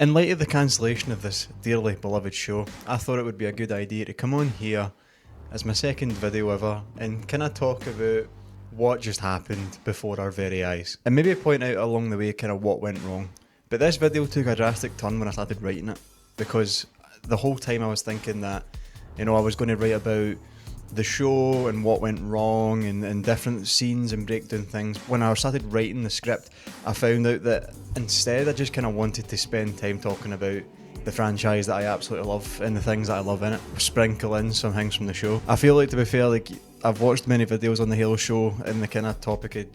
In light of the cancellation of this dearly beloved show, I thought it would be a good idea to come on here as my second video ever and kind of talk about what just happened before our very eyes. And maybe point out along the way kind of what went wrong. But this video took a drastic turn when I started writing it, because the whole time I was thinking that, I was going to write about the show and what went wrong and different scenes and breakdown things. When I started writing the script, I found out that instead I just kind of wanted to spend time talking about the franchise that I absolutely love and the things that I love in it, sprinkle in some things from the show. I feel like, to be fair, I've watched many videos on the Halo show and the kind of topic of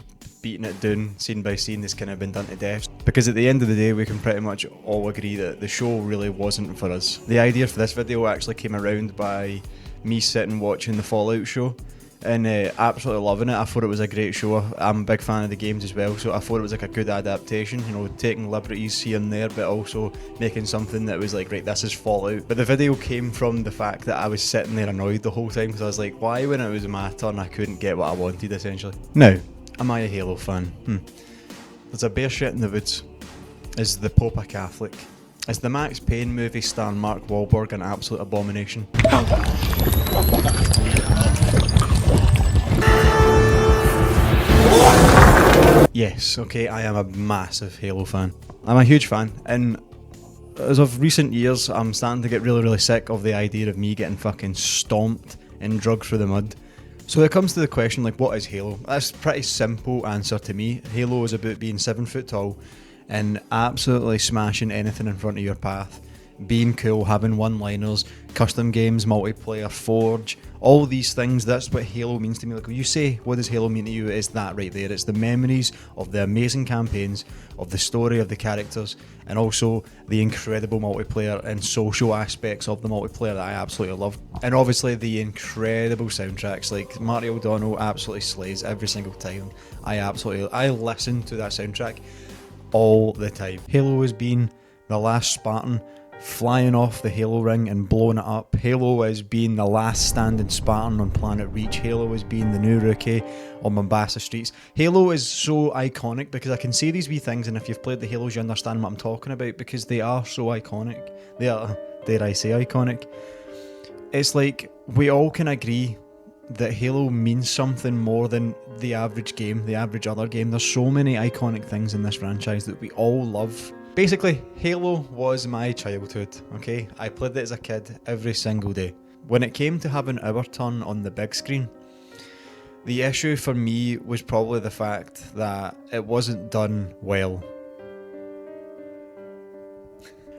beating it down scene by scene has kind of been done to death, because at the end of the day we can pretty much all agree that the show really wasn't for us. The idea for this video actually came around by me sitting watching the Fallout show and absolutely loving it. I thought it was a great show. I'm a big fan of the games as well, so I thought it was like a good adaptation, taking liberties here and there, but also making something that was like, right, this is Fallout. But the video came from the fact that I was sitting there annoyed the whole time, because I was like, why when it was my turn I couldn't get what I wanted, essentially. Now, am I a Halo fan? There's a bear shit in the woods. Is the Pope a Catholic? Is the Max Payne movie starring Mark Wahlberg an absolute abomination? Yes, okay, I am a massive Halo fan. I'm a huge fan, and as of recent years, I'm starting to get really sick of the idea of me getting fucking stomped and drugged through the mud. So it comes to the question, what is Halo? That's a pretty simple answer to me. Halo is about being 7 foot tall and absolutely smashing anything in front of your path. Being cool, having one-liners, custom games, multiplayer, Forge, all these things. That's what Halo means to me. When you say, what does Halo mean to you? It's that right there. It's the memories of the amazing campaigns, of the story of the characters, and also the incredible multiplayer and social aspects of the multiplayer that I absolutely love. And obviously the incredible soundtracks, like Marty O'Donnell absolutely slays every single time. I listen to that soundtrack all the time. Halo has been the last Spartan flying off the Halo ring and blowing it up. Halo has been the last standing Spartan on Planet Reach. Halo has been the new rookie on Mombasa streets. Halo is so iconic because I can say these wee things, and if you've played the Halos you understand what I'm talking about, because they are so iconic. They are, dare I say, iconic. It's like we all can agree that Halo means something more than the average game, the average other game. There's so many iconic things in this franchise that we all love. Basically, Halo was my childhood, okay? I played it as a kid every single day. When it came to having our turn on the big screen, the issue for me was probably the fact that it wasn't done well.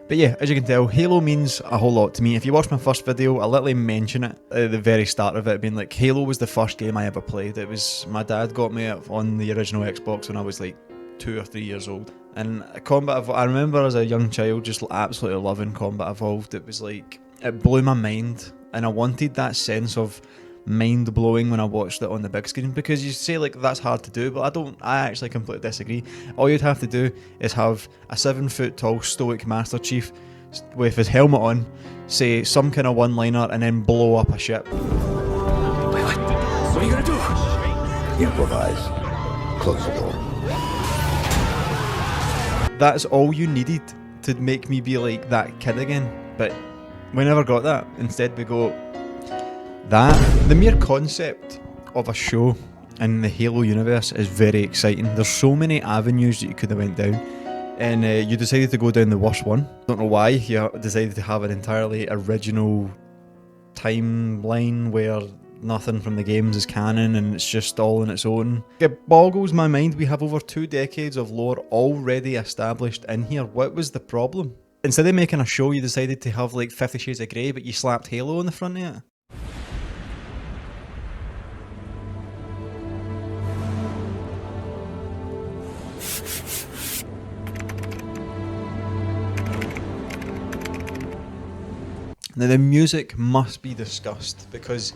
But yeah, as you can tell, Halo means a whole lot to me. If you watch my first video, I literally mention it at the very start of it, being like, Halo was the first game I ever played. It was, my dad got me it on the original Xbox when I was 2 or 3 years old. And I remember as a young child just absolutely loving Combat Evolved. It was it blew my mind, and I wanted that sense of mind blowing when I watched it on the big screen, because you say that's hard to do, but I actually completely disagree. All you'd have to do is have a 7 foot tall stoic Master Chief with his helmet on, say some kind of one-liner, and then blow up a ship. Wait, what are you gonna do? Improvise. Close the door. That's all you needed to make me be like that kid again, but we never got that. Instead we go that. The mere concept of a show in the Halo universe is very exciting. There's so many avenues that you could have went down, and you decided to go down the worst one. Don't know why you decided to have an entirely original timeline where nothing from the games is canon and it's just all on its own. It boggles my mind. We have over 2 decades of lore already established in here. What was the problem? Instead of making a show, you decided to have 50 Shades of Grey, but you slapped Halo on the front of it. Now the music must be discussed, because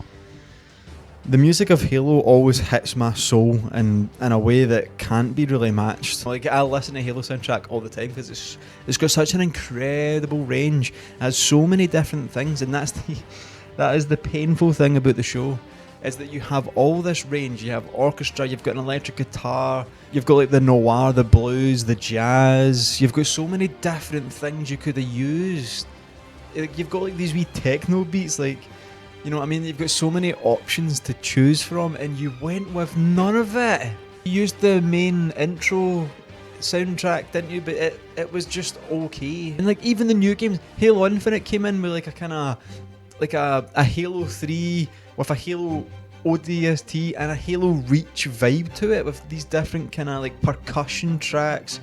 the music of Halo always hits my soul in a way that can't be really matched. I listen to Halo soundtrack all the time because it's got such an incredible range. It has so many different things, and that is the painful thing about the show. is that you have all this range. You have orchestra, you've got an electric guitar, you've got like the noir, the blues, the jazz. You've got so many different things you could have used. Like, you've got like these wee techno beats, like, you know what I mean? You've got so many options to choose from, and you went with none of it. You used the main intro soundtrack, didn't you? But it was just okay. And like even the new games, Halo Infinite came in with like a kind of like a Halo 3 with a Halo ODST and a Halo Reach vibe to it, with these different kind of like percussion tracks.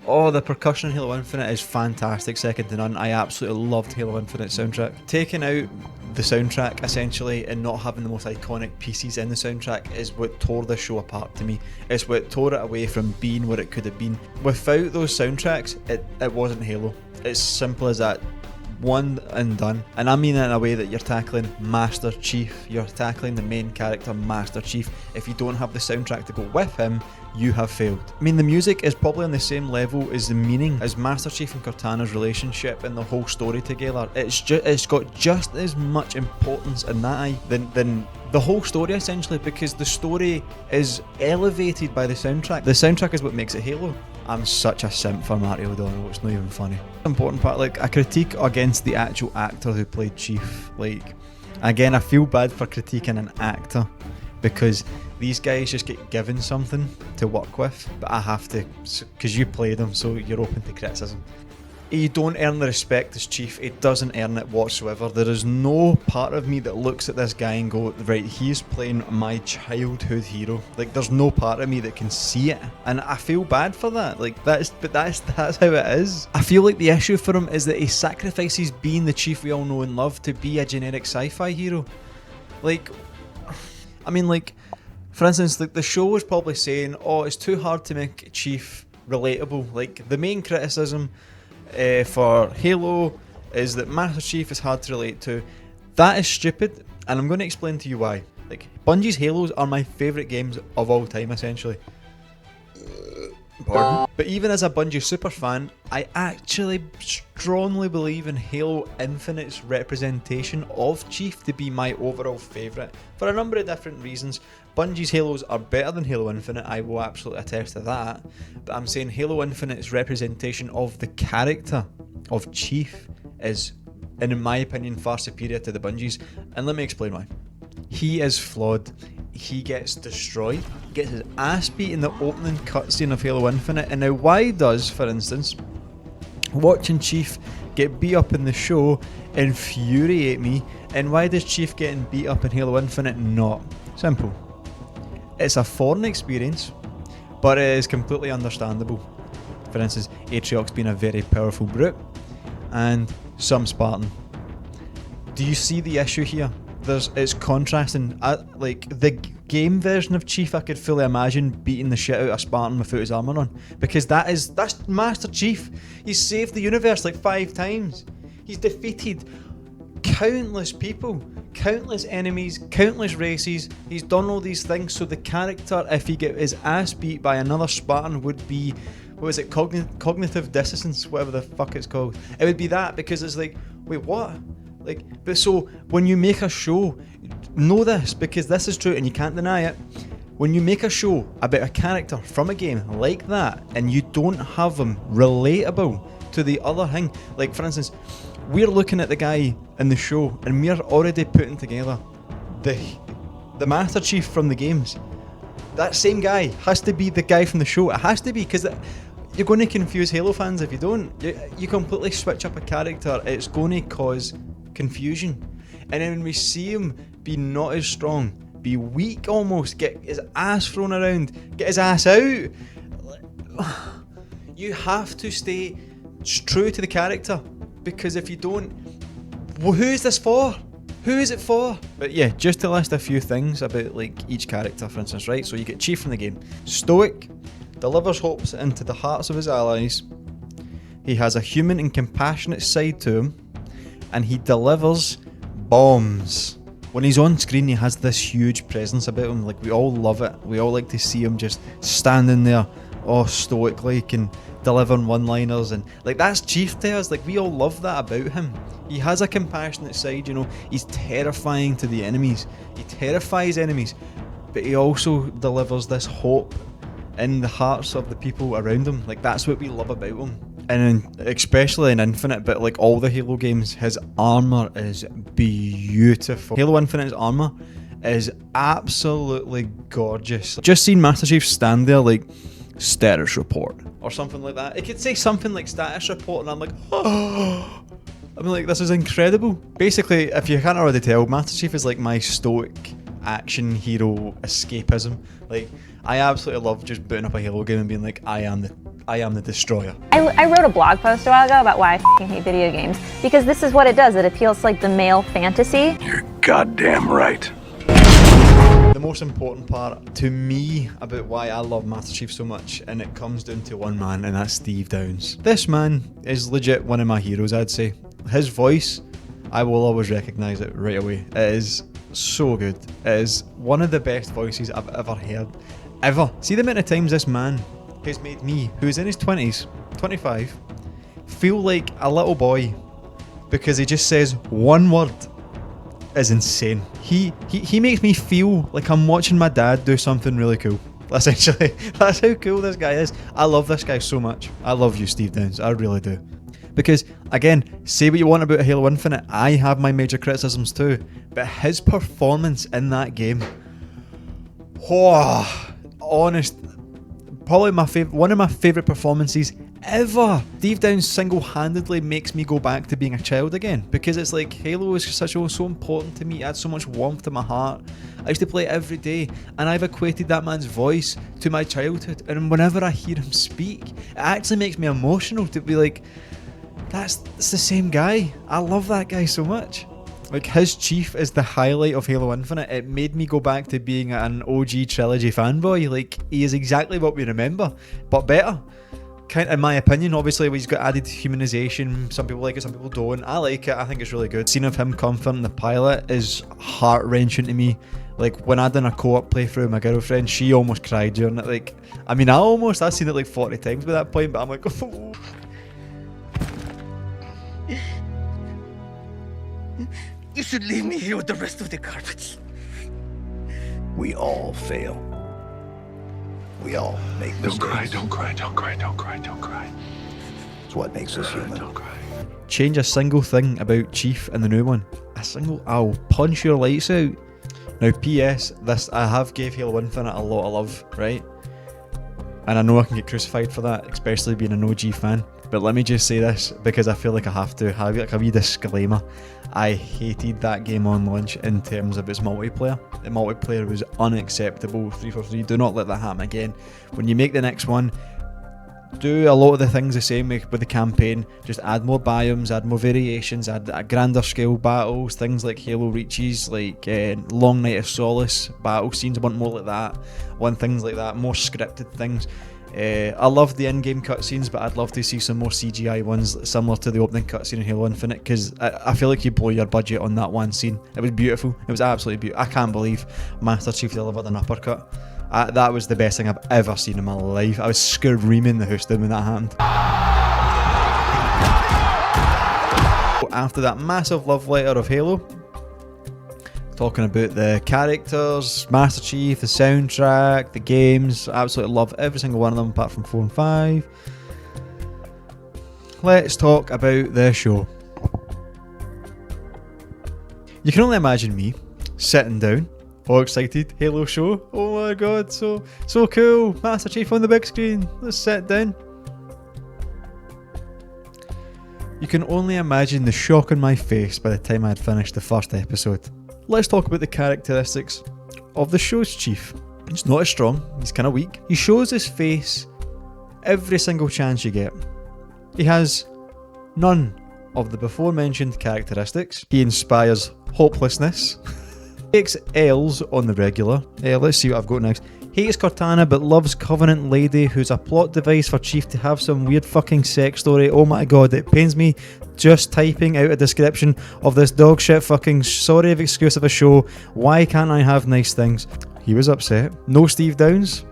Oh, the percussion in Halo Infinite is fantastic, second to none. I absolutely loved Halo Infinite soundtrack. Taking out the soundtrack, essentially, and not having the most iconic pieces in the soundtrack is what tore the show apart to me. It's what tore it away from being what it could have been. Without those soundtracks, it wasn't Halo. It's simple as that. One and done. And I mean it in a way that you're tackling Master Chief. You're tackling the main character, Master Chief. If you don't have the soundtrack to go with him, you have failed. I mean, the music is probably on the same level as the meaning, as Master Chief and Cortana's relationship and the whole story together. It's got just as much importance in that than the whole story, essentially, because the story is elevated by the soundtrack. The soundtrack is what makes it Halo. I'm such a simp for Marty O'Donnell, it's not even funny. Important part, like a critique against the actual actor who played Chief. Like, again, I feel bad for critiquing an actor because these guys just get given something to work with, but I have to, because you played them, so you're open to criticism. He don't earn the respect as Chief. He doesn't earn it whatsoever. There is no part of me that looks at this guy and go, right, he's playing my childhood hero. Like, there's no part of me that can see it, and I feel bad for that. Like, that's how it is. I feel like the issue for him is that he sacrifices being the Chief we all know and love to be a generic sci-fi hero. Like, I mean, like, for instance, like the show was probably saying, oh, it's too hard to make Chief relatable. Like, the main criticism for Halo is that Master Chief is hard to relate to. That is stupid, and I'm going to explain to you why. Like, Bungie's Halos are my favourite games of all time, essentially. Pardon? But even as a Bungie super fan, I actually strongly believe in Halo Infinite's representation of Chief to be my overall favourite, for a number of different reasons. Bungie's Halos are better than Halo Infinite, I will absolutely attest to that, but I'm saying Halo Infinite's representation of the character of Chief is, in my opinion, far superior to the Bungie's, and let me explain why. He is flawed. He gets destroyed, gets his ass beat in the opening cutscene of Halo Infinite, and now why does, for instance, watching Chief get beat up in the show infuriate me, and why does Chief getting beat up in Halo Infinite not? Simple. It's a foreign experience, but it is completely understandable. For instance, Atriox being a very powerful brute, and some Spartan. Do you see the issue here? It's contrasting. Like, the game version of Chief, I could fully imagine beating the shit out of a Spartan without his armor on, because that's Master Chief. He's saved the universe like 5 times. He's defeated countless people, countless enemies, countless races. He's done all these things, so the character, if he get his ass beat by another Spartan, would be, what is it, cognitive dissonance, whatever the fuck it's called. It would be that, because it's like, wait, what? Like, but so when you make a show, know this, because this is true and you can't deny it. When you make a show about a character from a game like that, and you don't have them relatable to the other thing, like for instance, we're looking at the guy in the show and we're already putting together the Master Chief from the games. That same guy has to be the guy from the show. It has to be, because you're going to confuse Halo fans if you don't. You completely switch up a character, it's going to cause confusion. And then when we see him be not as strong, be weak almost, get his ass thrown around, get his ass out, you have to stay true to the character, because if you don't, well, who is this for? Who is it for? But yeah, just to list a few things about like each character, for instance, right? So you get Chief from the game. Stoic, delivers hopes into the hearts of his allies. He has a human and compassionate side to him, and he delivers bombs. When he's on screen, he has this huge presence about him. Like, we all love it. We all like to see him just standing there stoically can deliver one-liners, and like that's Chief to us. Like we all love that about him. He has a compassionate side, you know. He's terrifying to the enemies. He terrifies enemies, but he also delivers this hope in the hearts of the people around him. Like that's what we love about him. And especially in Infinite, but like all the Halo games, his armor is beautiful. Halo Infinite's armor is absolutely gorgeous. Just seen Master Chief stand there like, status report, or something like that. It could say something like status report, and I'm like, oh. I'm like, this is incredible. Basically, if you can't already tell, Master Chief is like my stoic action hero escapism. Like, I absolutely love just booting up a Halo game and being like, I am the destroyer. I wrote a blog post a while ago about why I f***ing hate video games, because this is what it does. It appeals to like the male fantasy. You're goddamn right. The most important part to me about why I love Master Chief so much, and it comes down to one man, and that's Steve Downes. This man is legit one of my heroes, I'd say. His voice, I will always recognise it right away. It is so good. It is one of the best voices I've ever heard. Ever. See the amount of times this man has made me, who's in his 20s, 25, feel like a little boy because he just says one word. Is insane. He makes me feel like I'm watching my dad do something really cool. Essentially, that's how cool this guy is. I love this guy so much. I love you, Steve Downes. I really do. Because, again, say what you want about Halo Infinite, I have my major criticisms too, but his performance in that game, honest, probably one of my favourite performances ever. Steve Downes single-handedly makes me go back to being a child again, because it's like Halo is so important to me. It adds so much warmth to my heart. I used to play it every day, and I've equated that man's voice to my childhood, and whenever I hear him speak, it actually makes me emotional to be like, that's the same guy. I love that guy so much. Like, his Chief is the highlight of Halo Infinite. It made me go back to being an OG trilogy fanboy. Like, he is exactly what we remember, but better. Kind, in my opinion, obviously, he's got added humanization. Some people like it, some people don't. I like it. I think it's really good. Scene of him confronting the pilot is heart-wrenching to me. Like, when I done a co-op playthrough with my girlfriend, she almost cried during it. Like, I mean, I've seen it like 40 times by that point, but I'm like, oh. You should leave me here with the rest of the garbage. We all fail. We all make mistakes. Don't cry. It's what makes us human. Don't cry. Change a single thing about Chief in the new one. I'll punch your lights out. Now, P.S. I have gave Halo Infinite a lot of love, right? And I know I can get crucified for that, especially being an OG fan. But let me just say this, because I feel like I have to have like a wee disclaimer. I hated that game on launch in terms of its multiplayer. The multiplayer was unacceptable. 343, do not let that happen again. When you make the next one, do a lot of the things the same with the campaign. Just add more biomes, add more variations, add a grander scale battles, things like Halo Reaches, like Long Night of Solace battle scenes. I want more like that. Want things like that, more scripted things. I love the in-game cutscenes, but I'd love to see some more CGI ones similar to the opening cutscene in Halo Infinite, because I feel like you blow your budget on that one scene. It was beautiful. It was absolutely beautiful. I can't believe Master Chief delivered an uppercut. That was the best thing I've ever seen in my life. I was screaming the house down when that happened. After that massive love letter of Halo, talking about the characters, Master Chief, the soundtrack, the games, absolutely love every single one of them apart from 4 and 5. Let's talk about the show. You can only imagine me sitting down, all excited, Halo show, oh my god, so cool, Master Chief on the big screen, let's sit down. You can only imagine the shock on my face by the time I had finished the first episode. Let's talk about the characteristics of the show's Chief. He's not as strong, he's kind of weak. He shows his face every single chance you get. He has none of the before mentioned characteristics. He inspires hopelessness. Takes L's on the regular. Let's see what I've got next. Hates Cortana but loves Covenant Lady, who's a plot device for Chief to have some weird fucking sex story. Oh my god, it pains me just typing out a description of this dog shit fucking sorry of excuse of a show. Why can't I have nice things? He was upset. No Steve Downes.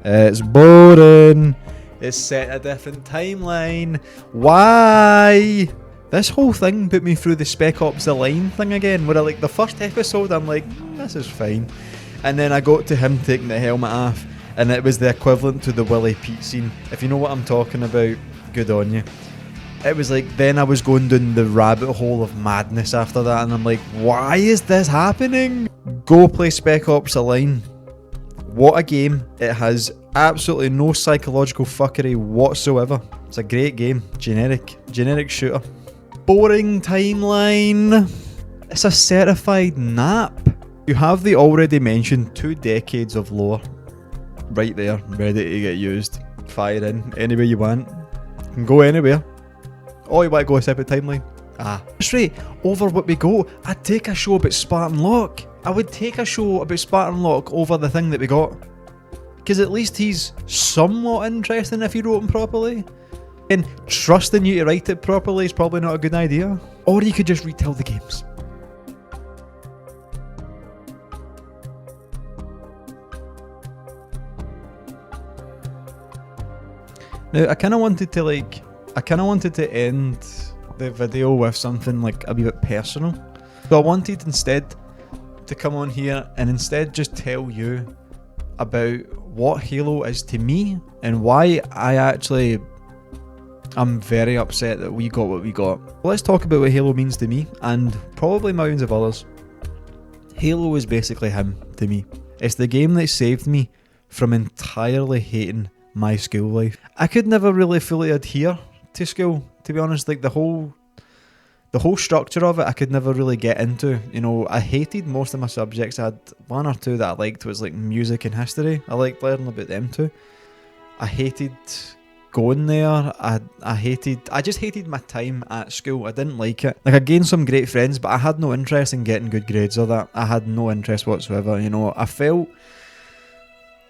It's boring. It's set a different timeline. Why? This whole thing put me through the Spec Ops The Line thing again, where like the first episode I'm like, this is fine. And then I got to him taking the helmet off, and it was the equivalent to the Willie Pete scene. If you know what I'm talking about, good on you. It was like, then I was going down the rabbit hole of madness after that, and I'm like, why is this happening? Go play Spec Ops The Line. What a game. It has absolutely no psychological fuckery whatsoever. It's a great game. Generic shooter. Boring timeline. It's a certified nap. You have the already mentioned 2 decades of lore right there, ready to get used. Fire in any way you want. You can go anywhere. Oh, you want to go a separate timeline? Straight over what we go. I'd take a show about Spartan Locke. I would take a show about Spartan Locke over the thing that we got. Because at least he's somewhat interesting if you wrote him properly. And trusting you to write it properly is probably not a good idea. Or you could just retell the games. Now, I kind of wanted to end the video with something like a wee bit personal. So I wanted instead to come on here and instead just tell you about what Halo is to me and why I'm very upset that we got what we got. Well, let's talk about what Halo means to me and probably millions of others. Halo is basically him to me. It's the game that saved me from entirely hating my school life. I could never really fully adhere to school, to be honest. Like the whole structure of it, I could never really get into. You know, I hated most of my subjects. I had 1 or 2 that I liked, was like music and history. I liked learning about them too. I hated going there. I just hated my time at school. I didn't like it. Like, I gained some great friends, but I had no interest in getting good grades or that. I had no interest whatsoever. You know, I felt,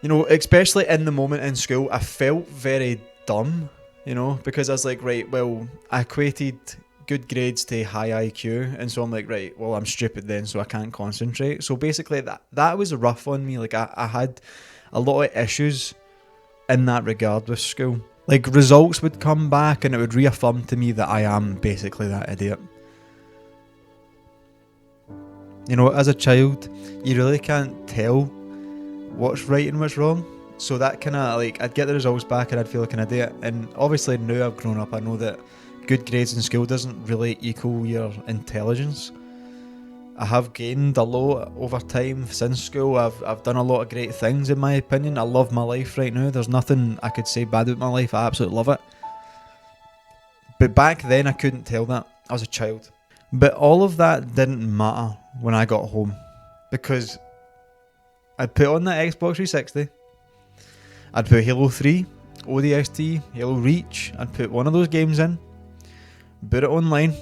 you know, especially in the moment in school, I felt very dumb, you know, because I was like, right, well, I equated good grades to high IQ, and so I'm like, right, well, I'm stupid then, so I can't concentrate. So basically that was rough on me. Like, I had a lot of issues in that regard with school. Like, results would come back and it would reaffirm to me that I am basically that idiot. You know, as a child, you really can't tell what's right and what's wrong. So that kind of, like, I'd get the results back and I'd feel like an idiot. And obviously now I've grown up, I know that good grades in school doesn't really equal your intelligence. I have gained a lot over time since school. I've done a lot of great things, in my opinion. I love my life right now. There's nothing I could say bad about my life. I absolutely love it. But back then I couldn't tell that. I was a child. But all of that didn't matter when I got home, because I'd put on that Xbox 360. I'd put Halo 3, ODST, Halo Reach. I'd put one of those games in, boot it online,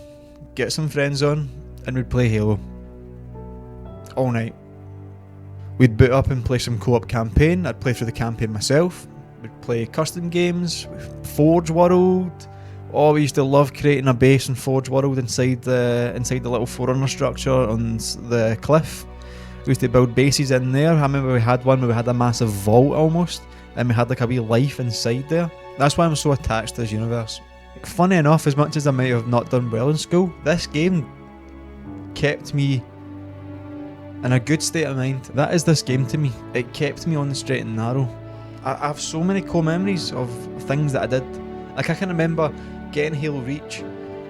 get some friends on, and we'd play Halo all night. We'd boot up and play some co-op campaign. I'd play through the campaign myself. We'd play custom games, Forge World. Oh, we used to love creating a base in Forge World inside the little Forerunner structure on the cliff. We used to build bases in there. I remember we had one where we had a massive vault almost, and we had like a wee life inside there. That's why I'm so attached to this universe. Funny enough, as much as I might have not done well in school, this game kept me in a good state of mind. That is this game to me. It kept me on the straight and narrow. I have so many core memories of things that I did. Like, I can remember getting Halo Reach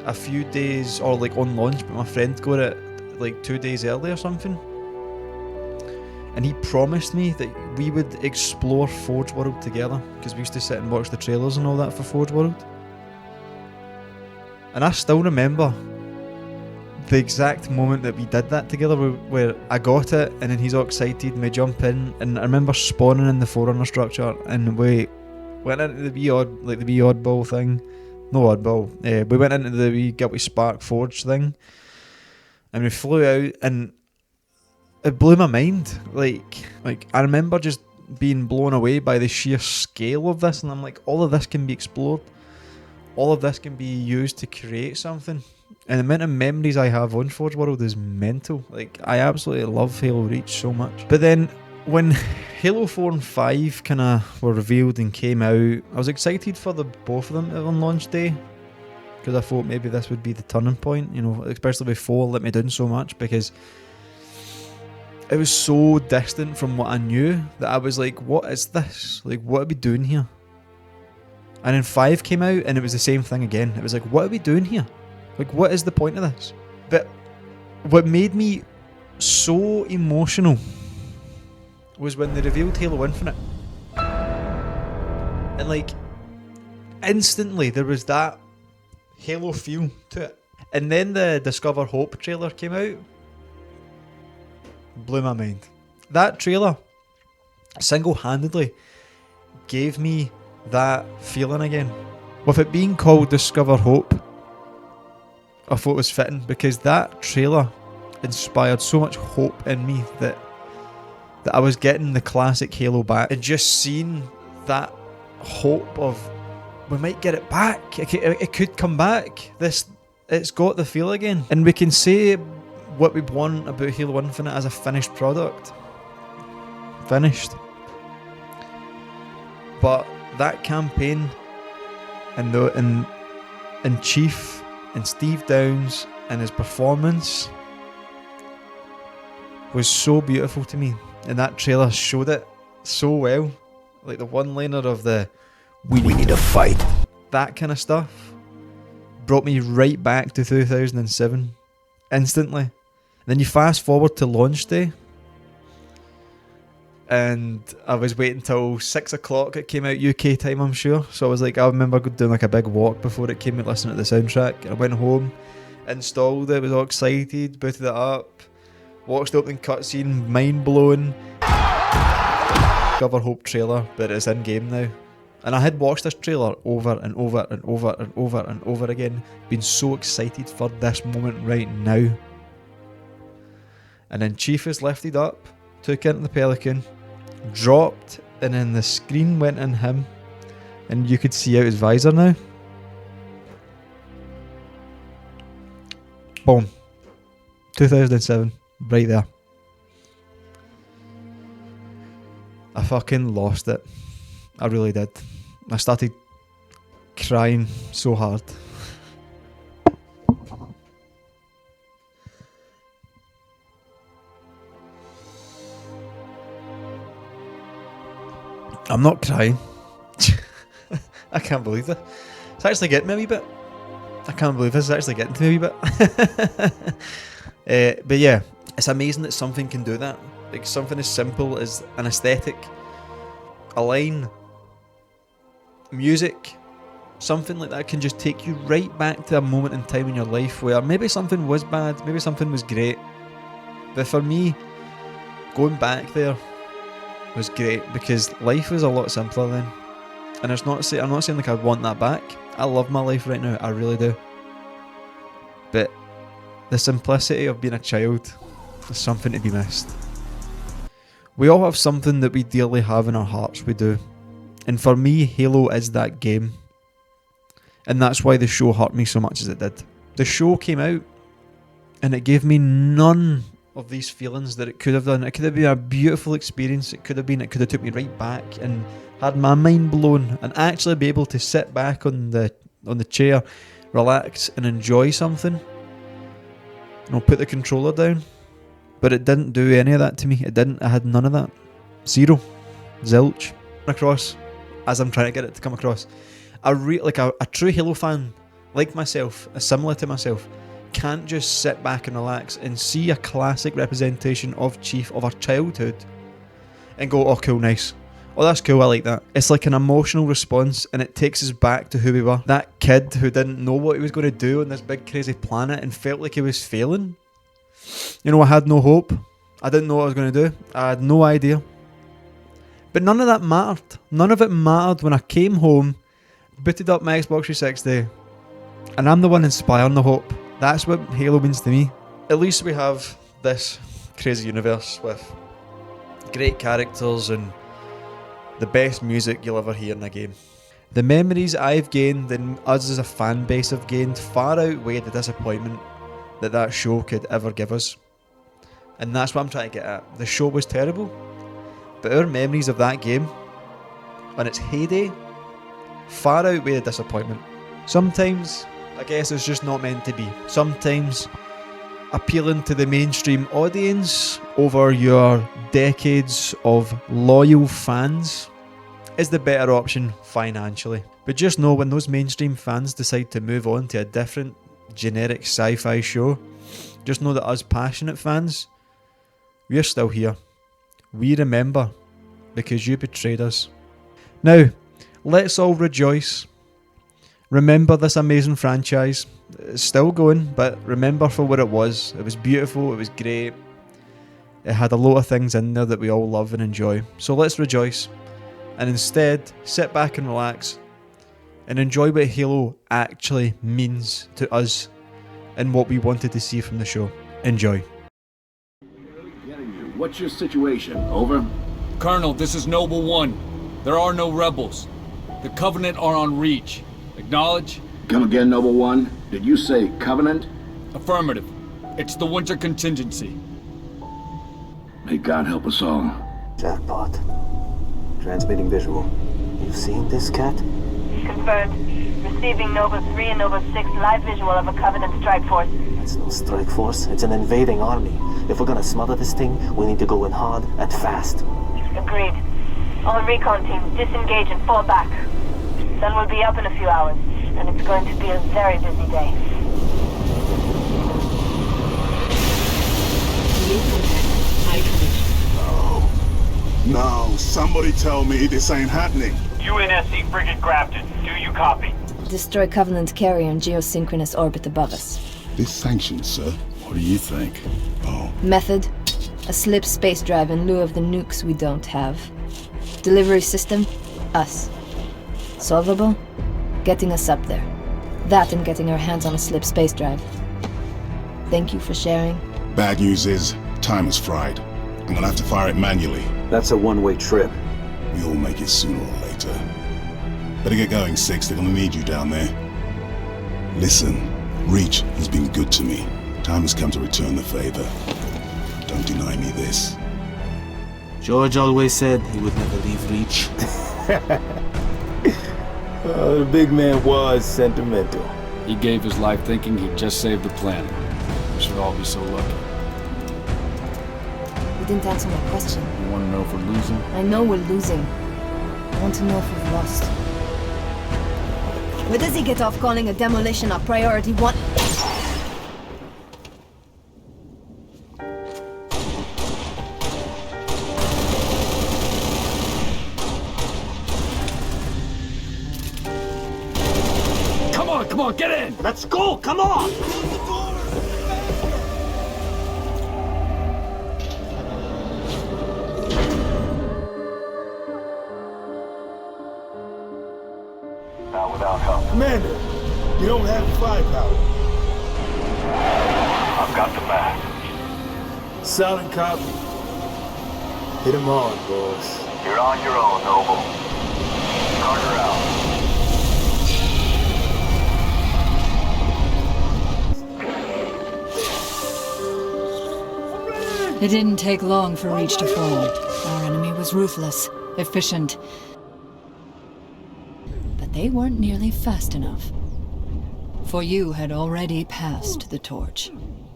a few days, or like on launch, but my friend got it like 2 days early or something. And he promised me that we would explore Forge World together, because we used to sit and watch the trailers and all that for Forge World. And I still remember the exact moment that we did that together, where I got it and then he's all excited and we jump in, and I remember spawning in the Forerunner structure and we went into the wee oddball thing. No oddball. We went into the wee Guilty Spark Forge thing and we flew out, and it blew my mind. Like I remember just being blown away by the sheer scale of this, and I'm like, all of this can be explored. All of this can be used to create something. And the amount of memories I have on Forge World is mental. Like, I absolutely love Halo Reach so much. But then, when Halo 4 and 5 kind of were revealed and came out, I was excited for the both of them on launch day, because I thought maybe this would be the turning point, you know, especially with 4 let me down so much, because it was so distant from what I knew that I was like, what is this? Like, what are we doing here? And then 5 came out and it was the same thing again. It was like, what are we doing here? Like, what is the point of this? But what made me so emotional was when they revealed Halo Infinite. And like, instantly there was that Halo feel to it. And then the Discover Hope trailer came out. Blew my mind. That trailer single-handedly gave me that feeling again. With it being called Discover Hope, I thought it was fitting, because that trailer inspired so much hope in me that I was getting the classic Halo back, and just seeing that hope of we might get it back. It could come back. It's got the feel again, and we can say what we want about Halo Infinite as a finished product. Finished. But that campaign and Chief and Steve Downes and his performance was so beautiful to me, and that trailer showed it so well. Like the one-liner of the we need to fight, that kind of stuff brought me right back to 2007 instantly. And then you fast forward to launch day, and I was waiting till 6 o'clock. It came out UK time, I'm sure. So I was like, I remember doing like a big walk before it came out, listening to the soundtrack. I went home, installed it, was all excited, booted it up, watched the opening cutscene, mind blown. Discover Hope trailer, but it's in game now. And I had watched this trailer over and over and over and over and over again, been so excited for this moment right now. And then Chief is lifted up, took into the Pelican, dropped, and then the screen went in him, and you could see out his visor now. Boom. 2007, right there. I fucking lost it. I really did. I started crying so hard. I'm not crying. I can't believe it. It's actually getting me a wee bit. I can't believe this is actually getting to me a wee bit. But yeah, it's amazing that something can do that. Like something as simple as an aesthetic, a line, music, something like that can just take you right back to a moment in time in your life where maybe something was bad, maybe something was great. But for me, going back there was great, because life was a lot simpler then. And I'm not saying like I want that back. I love my life right now, I really do. But the simplicity of being a child is something to be missed. We all have something that we dearly have in our hearts, we do. And for me, Halo is that game. And that's why the show hurt me so much as it did. The show came out and it gave me none of these feelings that it could have done. It could have been a beautiful experience. It could have took me right back and had my mind blown, and actually be able to sit back on the chair, relax and enjoy something. You know, put the controller down. But it didn't do any of that to me. It didn't. I had none of that. Zero. Zilch. Across, as I'm trying to get it to come across. A true Halo fan, like myself, similar to myself, can't just sit back and relax and see a classic representation of Chief, of our childhood, and go, oh cool, nice. Oh, that's cool, I like that. It's like an emotional response, and it takes us back to who we were. That kid who didn't know what he was going to do on this big crazy planet and felt like he was failing. You know, I had no hope. I didn't know what I was going to do. I had no idea. But none of that mattered. None of it mattered when I came home, booted up my Xbox 360, and I'm the one inspiring the hope. That's what Halo means to me. At least we have this crazy universe with great characters and the best music you'll ever hear in a game. The memories I've gained and us as a fan base have gained far outweigh the disappointment that show could ever give us. And that's what I'm trying to get at. The show was terrible, But our memories of that game, on its heyday, far outweigh the disappointment. Sometimes, I guess it's just not meant to be. Sometimes, appealing to the mainstream audience over your decades of loyal fans is the better option financially. But just know, when those mainstream fans decide to move on to a different generic sci-fi show, just know that us passionate fans, we're still here. We remember, because you betrayed us. Now, let's all rejoice. Remember this amazing franchise. It's still going, but remember for what it was. It was beautiful, it was great. It had a lot of things in there that we all love and enjoy. So let's rejoice. And instead, sit back and relax. And enjoy what Halo actually means to us. And what we wanted to see from the show. Enjoy. What's your situation? Over? Colonel, this is Noble One. There are no rebels. The Covenant are on Reach. Acknowledge? Come again, Noble One. Did you say Covenant? Affirmative. It's the winter contingency. May God help us all. Jackpot. Transmitting visual. You've seen this, Cat? Confirmed. Receiving Nova 3 and Nova 6 live visual of a Covenant strike force. It's no strike force. It's an invading army. If we're gonna smother this thing, we need to go in hard and fast. Agreed. All recon teams disengage and fall back. Sun will be up in a few hours, and it's going to be a very busy day. No, somebody tell me this ain't happening. UNSC frigate Grafton, do you copy? Destroy Covenant carrier in geosynchronous orbit above us. This sanctioned, sir. What do you think? Oh. Method: a slip space drive in lieu of the nukes we don't have. Delivery system: us. Solvable? Getting us up there. That and getting our hands on a slip space drive. Thank you for sharing. Bad news is, time is fried. I'm gonna have to fire it manually. That's a one-way trip. We all make it sooner or later. Better get going, Six. They're gonna need you down there. Listen, Reach has been good to me. Time has come to return the favor. Don't deny me this. George always said he would never leave Reach. The big man was sentimental. He gave his life thinking he'd just saved the planet. We should all be so lucky. You didn't answer my question. You want to know if we're losing? I know we're losing. I want to know if we've lost. Where does he get off calling a demolition our priority one? Come on, get in! Let's go, come on! Not without help. Commander, you don't have the firepower. I've got the mask. Solid copy. Hit him on, boss. You're on your own, Noble. Carter out. It didn't take long for Reach to fall. Our enemy was ruthless, efficient. But they weren't nearly fast enough. For you had already passed the torch.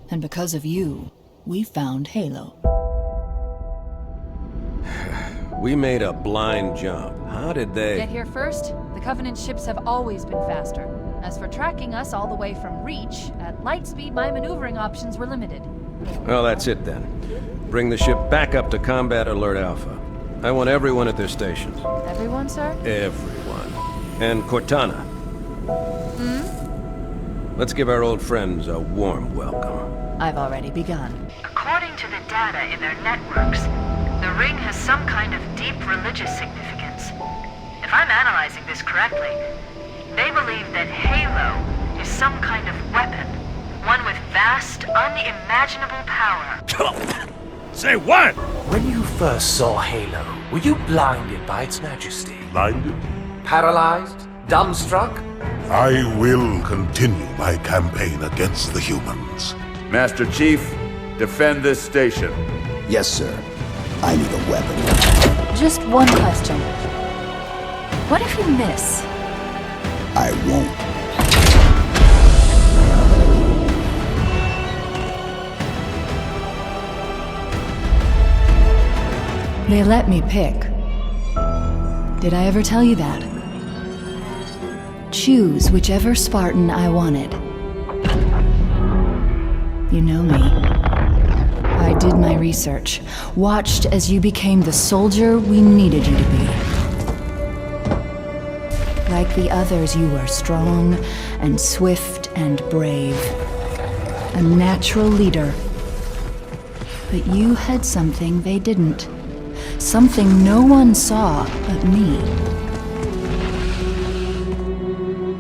And because of you, we found Halo. We made a blind jump. How did they... Get here first? The Covenant ships have always been faster. As for tracking us all the way from Reach, at light speed my maneuvering options were limited. Well, that's it then. Bring the ship back up to Combat Alert Alpha. I want everyone at their stations. Everyone, sir? Everyone. And Cortana. Let's give our old friends a warm welcome. I've already begun. According to the data in their networks, the ring has some kind of deep religious significance. If I'm analyzing this correctly, they believe that Halo is some kind of weapon. One with vast, unimaginable power. Say what? When you first saw Halo, were you blinded by its majesty? Blinded? Paralyzed? Dumbstruck? I will continue my campaign against the humans. Master Chief, defend this station. Yes, sir. I need a weapon. Just one question. What if you miss? I won't. They let me pick. Did I ever tell you that? Choose whichever Spartan I wanted. You know me. I did my research, watched as you became the soldier we needed you to be. Like the others, you were strong and swift and brave. A natural leader. But you had something they didn't. Something no one saw but me.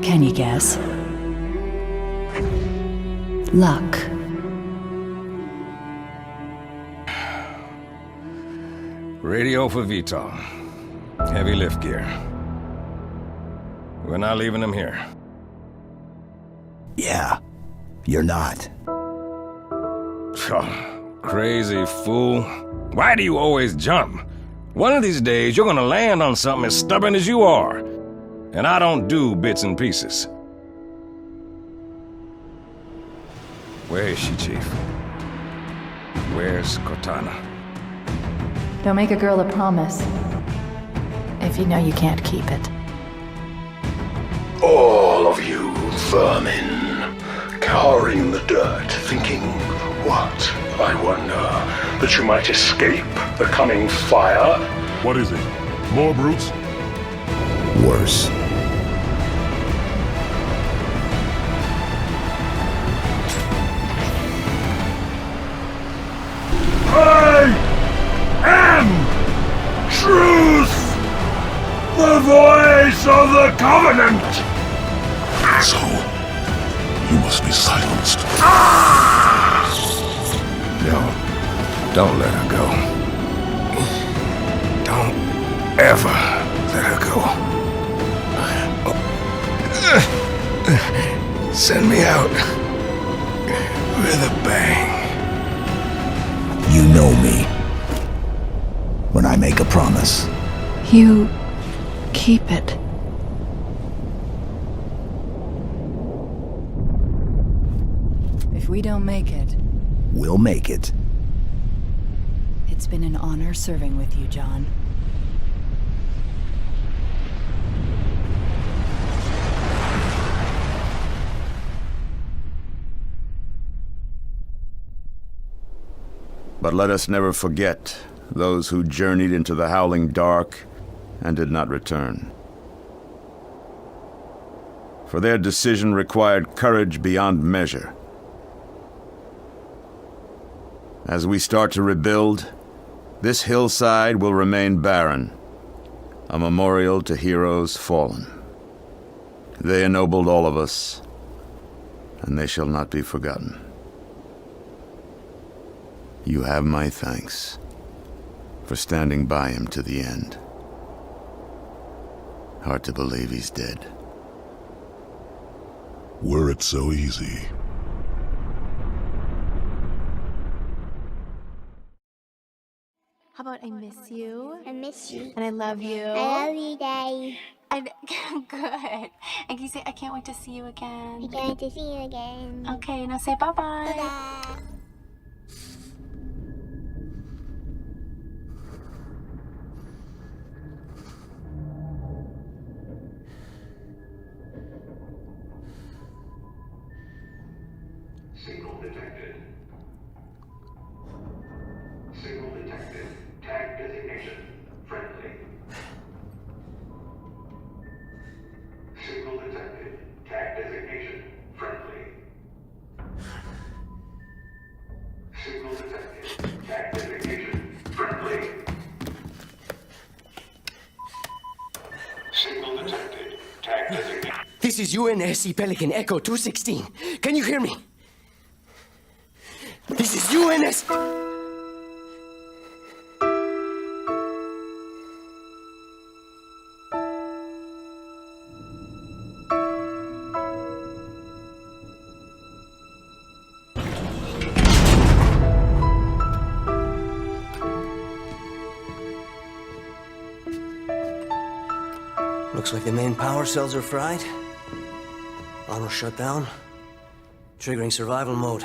Can you guess? Luck. Radio for VTOL. Heavy lift gear. We're not leaving him here. Yeah, you're not. Oh, crazy fool. Why do you always jump? One of these days, you're gonna land on something as stubborn as you are. And I don't do bits and pieces. Where is she, Chief? Where's Cortana? Don't make a girl a promise if you know you can't keep it. All of you vermin, cowering in the dirt, thinking, what, I wonder, that you might escape the coming fire? What is it? More brutes? Worse. I am truth! The voice of the Covenant! So, you must be silenced. Don't let her go. Don't ever let her go. Send me out with a bang. You know me. When I make a promise, You keep it. If we don't make it, we'll make it. it's been an honor serving with you, John. But let us never forget those who journeyed into the howling dark and did not return. For their decision required courage beyond measure. As we start to rebuild, this hillside will remain barren, a memorial to heroes fallen. They ennobled all of us, and they shall not be forgotten. You have my thanks for standing by him to the end. Hard to believe he's dead. Were it so easy. How about I miss you? I miss you. And I love you. I love you, Daddy. Good. And can you say, I can't wait to see you again? I can't wait to see you again. Okay, now say bye-bye. Bye-bye. Signal detected. Signal detected. Tag designation. Friendly. Signal detected. Tag designation. Friendly. Signal detected. Tag designation. Friendly. Signal detected. Tag designation. This is UNSC Pelican Echo 216. Can you hear me? This is UNS... Looks like the main power cells are fried. Auto shut down. Triggering survival mode.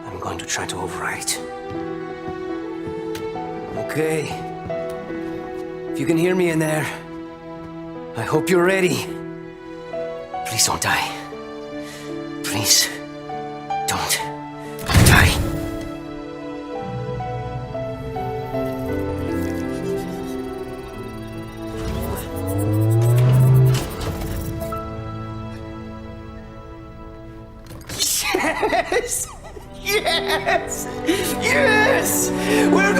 I'm going to try to override. Okay. If you can hear me in there, I hope you're ready. Please don't die. Please don't die. Yes! Yes! Yes! We're